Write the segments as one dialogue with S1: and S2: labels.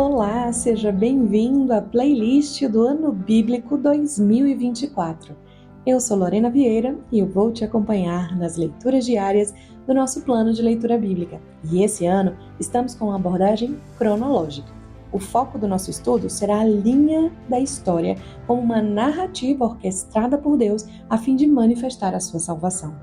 S1: Olá, seja bem-vindo à playlist do Ano Bíblico 2024. Eu sou Lorena Vieira e eu vou te acompanhar nas leituras diárias do nosso plano de leitura bíblica. E esse ano estamos com uma abordagem cronológica. O foco do nosso estudo será a linha da história como uma narrativa orquestrada por Deus a fim de manifestar a sua salvação.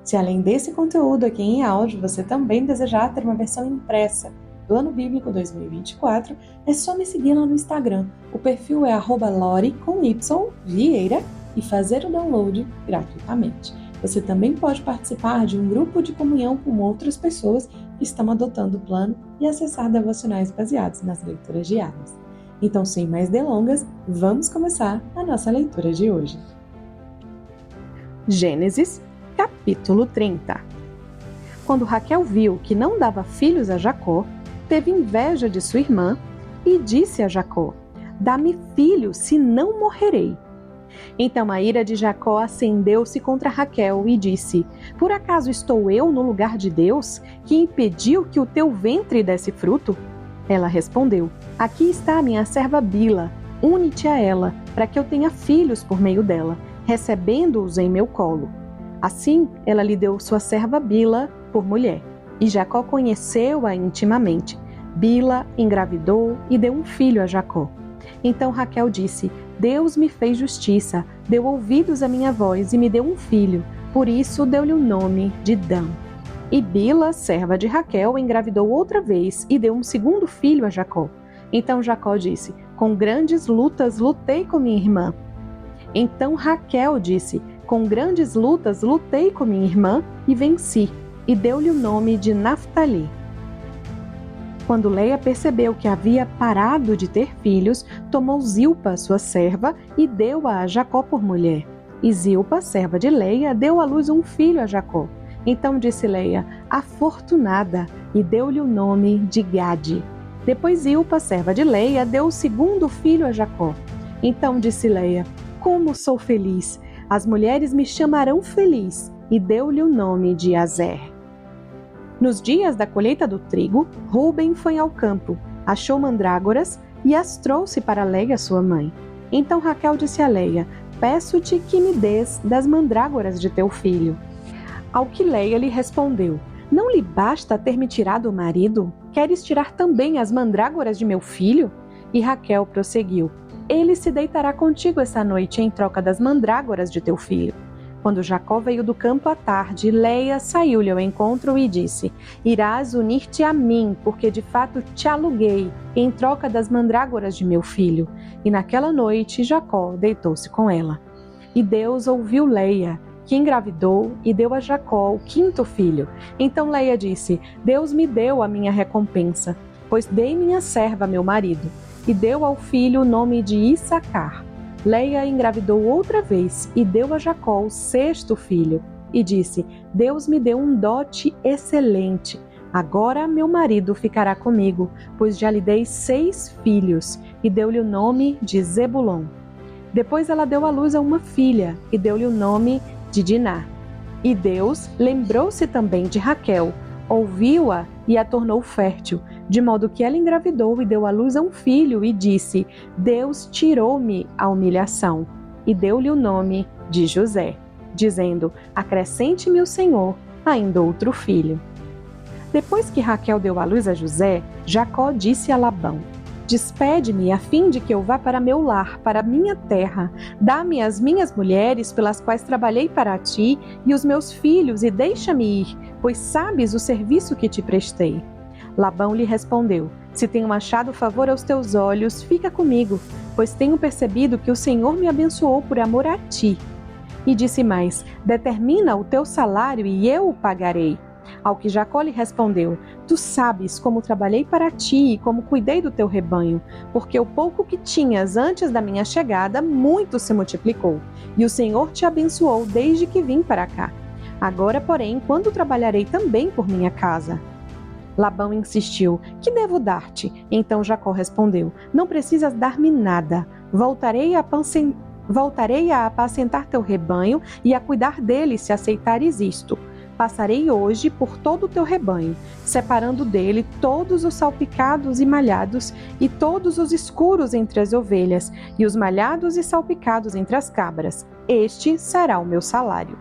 S1: Se além desse conteúdo aqui em áudio você também desejar ter uma versão impressa do Ano Bíblico 2024, é só me seguir lá no Instagram. O perfil é @lori_vieira e fazer o download gratuitamente. Você também pode participar de um grupo de comunhão com outras pessoas que estão adotando o plano e acessar devocionais baseados nas leituras diárias. Então, sem mais delongas, vamos começar a nossa leitura de hoje. Gênesis, capítulo 30. Quando Raquel viu que não dava filhos a Jacó, teve inveja de sua irmã e disse a Jacó: "Dá-me filho, senão morrerei." Então a ira de Jacó acendeu-se contra Raquel e disse: "Por acaso estou eu no lugar de Deus, que impediu que o teu ventre desse fruto?" Ela respondeu: "Aqui está a minha serva Bila, une-te a ela, para que eu tenha filhos por meio dela, recebendo-os em meu colo." Assim ela lhe deu sua serva Bila por mulher, e Jacó conheceu-a intimamente. Bila engravidou e deu um filho a Jacó. Então Raquel disse: "Deus me fez justiça, deu ouvidos à minha voz e me deu um filho, por isso deu-lhe o nome de Dan." E Bila, serva de Raquel, engravidou outra vez e deu um segundo filho a Jacó. Então Jacó disse: "Com grandes lutas lutei com minha irmã." Então Raquel disse: "Com grandes lutas lutei com minha irmã e venci," e deu-lhe o nome de Naftali. Quando Leia percebeu que havia parado de ter filhos, tomou Zilpa, sua serva, e deu-a a Jacó por mulher. E Zilpa, serva de Leia, deu à luz um filho a Jacó. Então disse Leia: "Afortunada," e deu-lhe o nome de Gade. Depois Zilpa, serva de Leia, deu o segundo filho a Jacó. Então disse Leia: "Como sou feliz! As mulheres me chamarão feliz," e deu-lhe o nome de Azer. Nos dias da colheita do trigo, Rúben foi ao campo, achou mandrágoras e as trouxe para Leia, sua mãe. Então Raquel disse a Leia: "Peço-te que me des das mandrágoras de teu filho." Ao que Leia lhe respondeu: "Não lhe basta ter-me tirado o marido? Queres tirar também as mandrágoras de meu filho?" E Raquel prosseguiu: "Ele se deitará contigo esta noite em troca das mandrágoras de teu filho." Quando Jacó veio do campo à tarde, Leia saiu-lhe ao encontro e disse: "Irás unir-te a mim, porque de fato te aluguei, em troca das mandrágoras de meu filho." E naquela noite Jacó deitou-se com ela. E Deus ouviu Leia, que engravidou e deu a Jacó o quinto filho. Então Leia disse: "Deus me deu a minha recompensa, pois dei minha serva a meu marido." E deu ao filho o nome de Issacar. Leia engravidou outra vez e deu a Jacó o sexto filho. E disse: "Deus me deu um dote excelente. Agora meu marido ficará comigo, pois já lhe dei 6 filhos." E deu-lhe o nome de Zebulon. Depois ela deu à luz a uma filha e deu-lhe o nome de Diná. E Deus lembrou-se também de Raquel, ouviu-a e a tornou fértil, de modo que ela engravidou e deu à luz a um filho e disse: "Deus tirou-me a humilhação." E deu-lhe o nome de José, dizendo: "Acrescente-me o Senhor ainda outro filho." Depois que Raquel deu à luz a José, Jacó disse a Labão: "Despede-me a fim de que eu vá para meu lar, para minha terra. Dá-me as minhas mulheres pelas quais trabalhei para ti e os meus filhos e deixa-me ir, pois sabes o serviço que te prestei." Labão lhe respondeu: "Se tenho achado favor aos teus olhos, fica comigo, pois tenho percebido que o Senhor me abençoou por amor a ti." E disse mais: "Determina o teu salário e eu o pagarei." Ao que Jacó lhe respondeu: "Tu sabes como trabalhei para ti e como cuidei do teu rebanho, porque o pouco que tinhas antes da minha chegada, muito se multiplicou, e o Senhor te abençoou desde que vim para cá. Agora, porém, quando trabalharei também por minha casa?" Labão insistiu: "Que devo dar-te?" Então Jacó respondeu: "Não precisas dar-me nada. Voltarei a apacentar teu rebanho e a cuidar dele, se aceitares isto. Passarei hoje por todo o teu rebanho, separando dele todos os salpicados e malhados, e todos os escuros entre as ovelhas, e os malhados e salpicados entre as cabras. Este será o meu salário.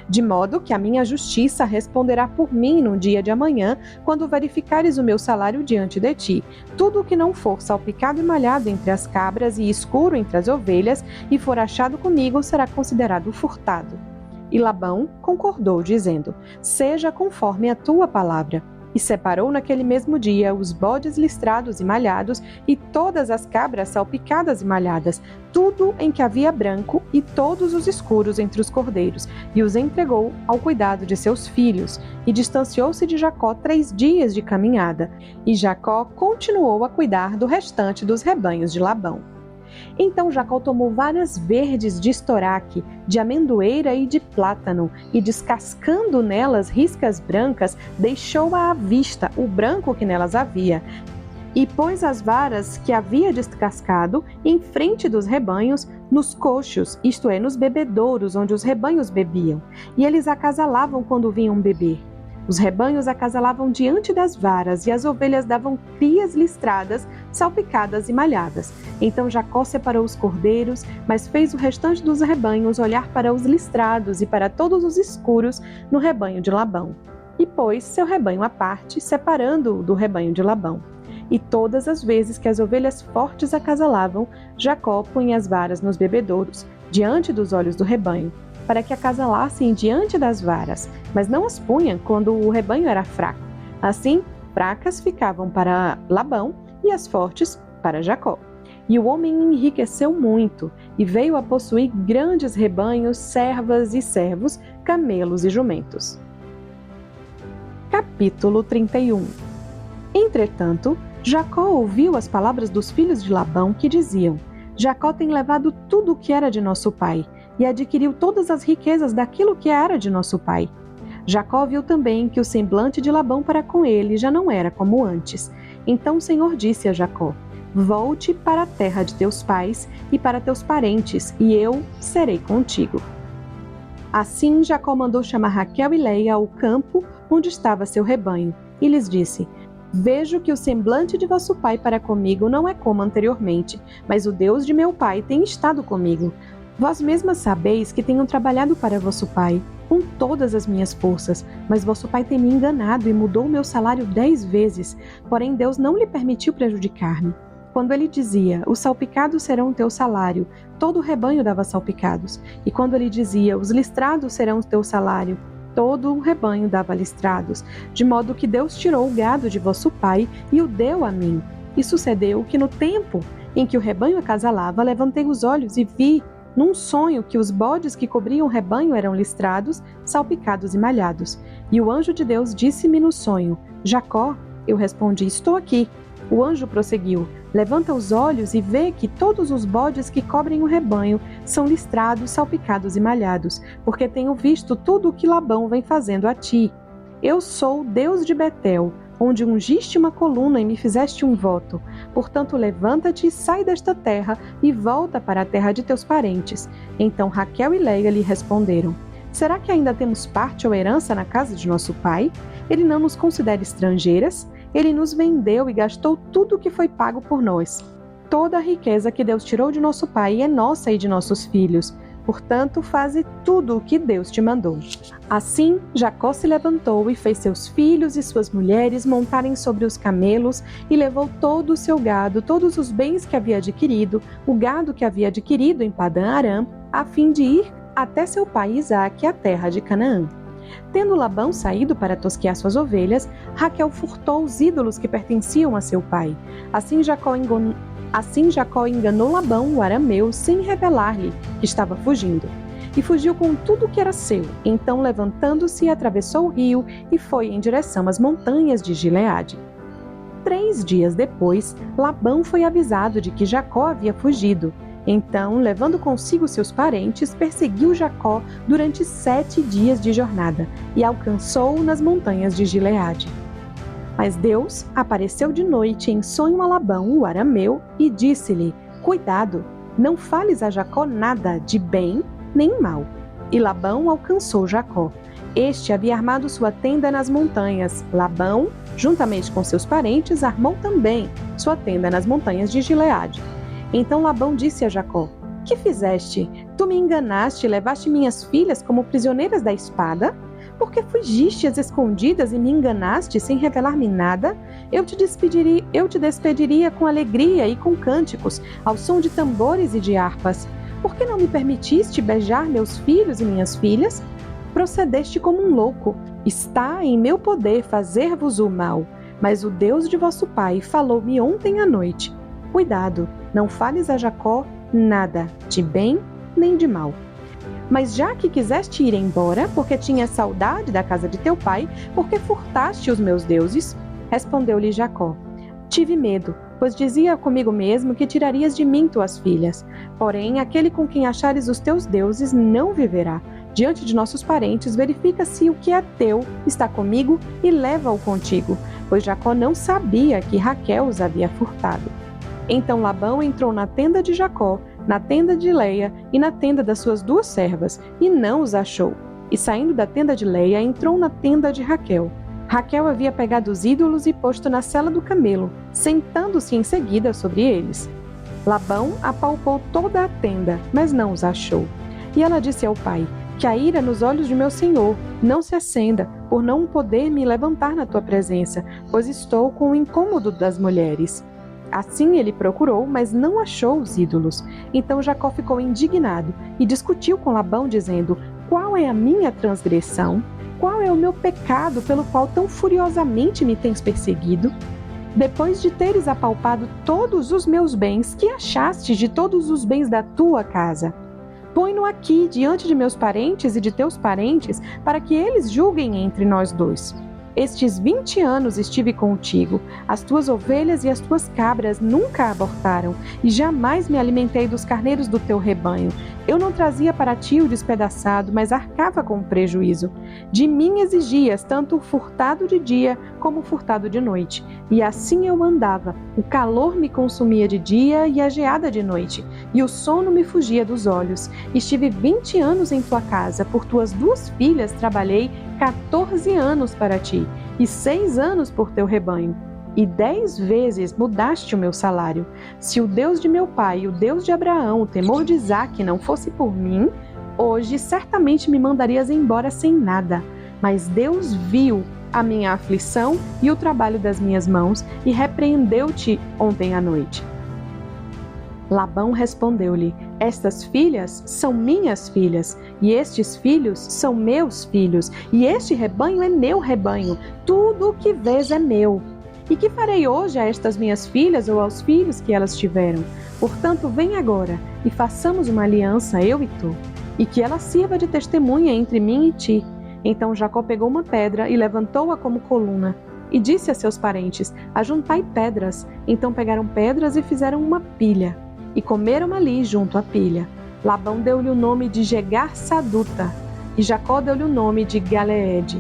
S1: De modo que a minha justiça responderá por mim no dia de amanhã, quando verificares o meu salário diante de ti. Tudo o que não for salpicado e malhado entre as cabras e escuro entre as ovelhas, e for achado comigo, será considerado furtado. E Labão concordou, dizendo: seja conforme a tua palavra. E separou naquele mesmo dia os bodes listrados e malhados, e todas as cabras salpicadas e malhadas, tudo em que havia branco, e todos os escuros entre os cordeiros, e os entregou ao cuidado de seus filhos. E distanciou-se de Jacó 3 dias de caminhada, e Jacó continuou a cuidar do restante dos rebanhos de Labão. Então Jacó tomou varas verdes de estoraque, de amendoeira e de plátano, e descascando nelas riscas brancas, deixou à vista o branco que nelas havia, e pôs as varas que havia descascado em frente dos rebanhos, nos coxos, isto é, nos bebedouros onde os rebanhos bebiam, e eles acasalavam quando vinham beber. Os rebanhos acasalavam diante das varas, e as ovelhas davam crias listradas, salpicadas e malhadas. Então Jacó separou os cordeiros, mas fez o restante dos rebanhos olhar para os listrados e para todos os escuros no rebanho de Labão. E pôs seu rebanho à parte, separando-o do rebanho de Labão. E todas as vezes que as ovelhas fortes acasalavam, Jacó punha as varas nos bebedouros, diante dos olhos do rebanho, para que acasalassem diante das varas, mas não as punha quando o rebanho era fraco. Assim, fracas ficavam para Labão e as fortes para Jacó. E o homem enriqueceu muito, e veio a possuir grandes rebanhos, servas e servos, camelos e jumentos. Capítulo 31. Entretanto, Jacó ouviu as palavras dos filhos de Labão que diziam: Jacó tem levado tudo o que era de nosso pai, e adquiriu todas as riquezas daquilo que era de nosso pai. Jacó viu também que o semblante de Labão para com ele já não era como antes. Então o Senhor disse a Jacó: volte para a terra de teus pais e para teus parentes, e eu serei contigo. Assim Jacó mandou chamar Raquel e Leia ao campo onde estava seu rebanho, e lhes disse: vejo que o semblante de vosso pai para comigo não é como anteriormente, mas o Deus de meu pai tem estado comigo. Vós mesmas sabeis que tenho trabalhado para vosso pai, com todas as minhas forças, mas vosso pai tem me enganado e mudou meu salário 10 vezes, porém Deus não lhe permitiu prejudicar-me. Quando ele dizia: os salpicados serão teu salário, todo o rebanho dava salpicados, e quando ele dizia: os listrados serão teu salário, todo o rebanho dava listrados, de modo que Deus tirou o gado de vosso pai e o deu a mim. E sucedeu que no tempo em que o rebanho acasalava, levantei os olhos e vi, num sonho, que os bodes que cobriam o rebanho eram listrados, salpicados e malhados. E o anjo de Deus disse-me no sonho: Jacó. Eu respondi: estou aqui. O anjo prosseguiu: levanta os olhos e vê que todos os bodes que cobrem o rebanho são listrados, salpicados e malhados, porque tenho visto tudo o que Labão vem fazendo a ti. Eu sou o Deus de Betel, onde ungiste uma coluna e me fizeste um voto. Portanto, levanta-te e sai desta terra e volta para a terra de teus parentes. Então Raquel e Leia lhe responderam: será que ainda temos parte ou herança na casa de nosso pai? Ele não nos considera estrangeiras? Ele nos vendeu e gastou tudo o que foi pago por nós. Toda a riqueza que Deus tirou de nosso pai é nossa e de nossos filhos. Portanto, faze tudo o que Deus te mandou. Assim, Jacó se levantou e fez seus filhos e suas mulheres montarem sobre os camelos e levou todo o seu gado, todos os bens que havia adquirido, o gado que havia adquirido em Padã-Arã, a fim de ir até seu pai Isaque, a terra de Canaã. Tendo Labão saído para tosquear suas ovelhas, Raquel furtou os ídolos que pertenciam a seu pai. Assim Jacó enganou Labão, o arameu, sem revelar-lhe que estava fugindo. E fugiu com tudo o que era seu. Então, levantando-se, atravessou o rio e foi em direção às montanhas de Gileade. 3 dias depois, Labão foi avisado de que Jacó havia fugido. Então, levando consigo seus parentes, perseguiu Jacó durante 7 dias de jornada e alcançou-o nas montanhas de Gileade. Mas Deus apareceu de noite em sonho a Labão, o arameu, e disse-lhe: cuidado, não fales a Jacó nada de bem nem mal. E Labão alcançou Jacó. Este havia armado sua tenda nas montanhas. Labão, juntamente com seus parentes, armou também sua tenda nas montanhas de Gileade. Então Labão disse a Jacó: Que fizeste? Tu me enganaste e levaste minhas filhas como prisioneiras da espada? Porque fugiste às escondidas e me enganaste sem revelar-me nada? Eu te despediria com alegria e com cânticos, ao som de tambores e de harpas. Por que não me permitiste beijar meus filhos e minhas filhas? Procedeste como um louco. Está em meu poder fazer-vos o mal. Mas o Deus de vosso pai falou-me ontem à noite. Cuidado, não fales a Jacó nada, de bem nem de mal. Mas já que quiseste ir embora, porque tinhas saudade da casa de teu pai, porque furtaste os meus deuses? Respondeu-lhe Jacó: Tive medo, pois dizia comigo mesmo que tirarias de mim tuas filhas. Porém, aquele com quem achares os teus deuses não viverá. Diante de nossos parentes, verifica se o que é teu está comigo e leva-o contigo, pois Jacó não sabia que Raquel os havia furtado. Então Labão entrou na tenda de Jacó, na tenda de Leia e na tenda das suas duas servas, e não os achou. E saindo da tenda de Leia, entrou na tenda de Raquel. Raquel havia pegado os ídolos e posto na sela do camelo, sentando-se em seguida sobre eles. Labão apalpou toda a tenda, mas não os achou. E ela disse ao pai: Que a ira nos olhos de meu senhor não se acenda, por não poder me levantar na tua presença, pois estou com o incômodo das mulheres. Assim ele procurou, mas não achou os ídolos. Então Jacó ficou indignado e discutiu com Labão, dizendo: Qual é a minha transgressão? Qual é o meu pecado pelo qual tão furiosamente me tens perseguido? Depois de teres apalpado todos os meus bens, que achaste de todos os bens da tua casa? Põe-no aqui diante de meus parentes e de teus parentes, para que eles julguem entre nós dois. Estes 20 anos estive contigo, as tuas ovelhas e as tuas cabras nunca abortaram, e jamais me alimentei dos carneiros do teu rebanho. Eu não trazia para ti o despedaçado, mas arcava com o prejuízo. De mim exigias tanto o furtado de dia como o furtado de noite. E assim eu andava, o calor me consumia de dia e a geada de noite, e o sono me fugia dos olhos. Estive 20 anos em tua casa, por tuas duas filhas trabalhei 14 anos para ti, e 6 anos por teu rebanho. E 10 vezes mudaste o meu salário. Se o Deus de meu pai, o Deus de Abraão, o temor de Isaque não fosse por mim, hoje certamente me mandarias embora sem nada. Mas Deus viu a minha aflição e o trabalho das minhas mãos e repreendeu-te ontem à noite. Labão respondeu-lhe: Estas filhas são minhas filhas, e estes filhos são meus filhos, e este rebanho é meu rebanho. Tudo o que vês é meu. E que farei hoje a estas minhas filhas ou aos filhos que elas tiveram? Portanto, vem agora e façamos uma aliança, eu e tu, e que ela sirva de testemunha entre mim e ti. Então Jacó pegou uma pedra e levantou-a como coluna, e disse a seus parentes: Ajuntai pedras. Então pegaram pedras e fizeram uma pilha, e comeram ali junto à pilha. Labão deu-lhe o nome de Jegar-Saduta, e Jacó deu-lhe o nome de Galeede.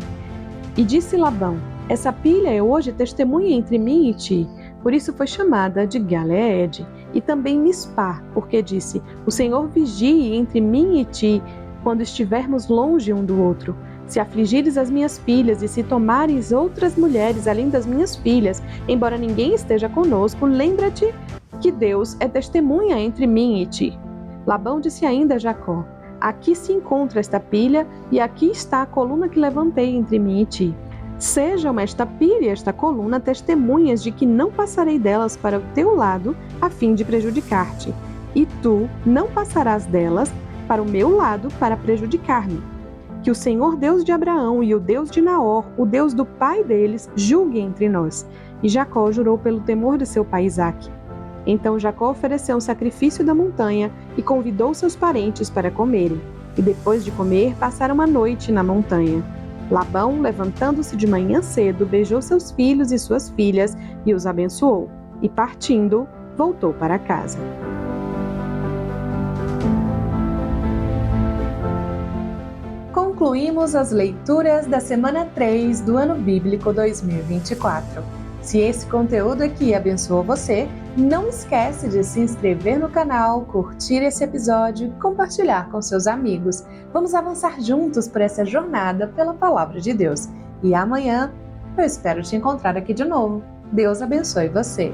S1: E disse Labão: Essa pilha é hoje testemunha entre mim e ti. Por isso foi chamada de Galeede. E também Mispá, porque disse: O Senhor vigie entre mim e ti, quando estivermos longe um do outro. Se afligires as minhas filhas e se tomares outras mulheres além das minhas filhas, embora ninguém esteja conosco, lembra-te que Deus é testemunha entre mim e ti. Labão disse ainda a Jacó: Aqui se encontra esta pilha, e aqui está a coluna que levantei entre mim e ti. Sejam esta pilha e esta coluna testemunhas de que não passarei delas para o teu lado, a fim de prejudicar-te. E tu não passarás delas para o meu lado para prejudicar-me. Que o Senhor Deus de Abraão e o Deus de Naor, o Deus do pai deles, julgue entre nós. E Jacó jurou pelo temor de seu pai Isaque. Então Jacó ofereceu um sacrifício da montanha e convidou seus parentes para comerem. E depois de comer, passaram a noite na montanha. Labão, levantando-se de manhã cedo, beijou seus filhos e suas filhas e os abençoou. E partindo, voltou para casa. Concluímos as leituras da semana 3 do ano bíblico 2024. Se esse conteúdo aqui abençoou você, não esquece de se inscrever no canal, curtir esse episódio e compartilhar com seus amigos. Vamos avançar juntos por essa jornada pela Palavra de Deus. E amanhã eu espero te encontrar aqui de novo. Deus abençoe você.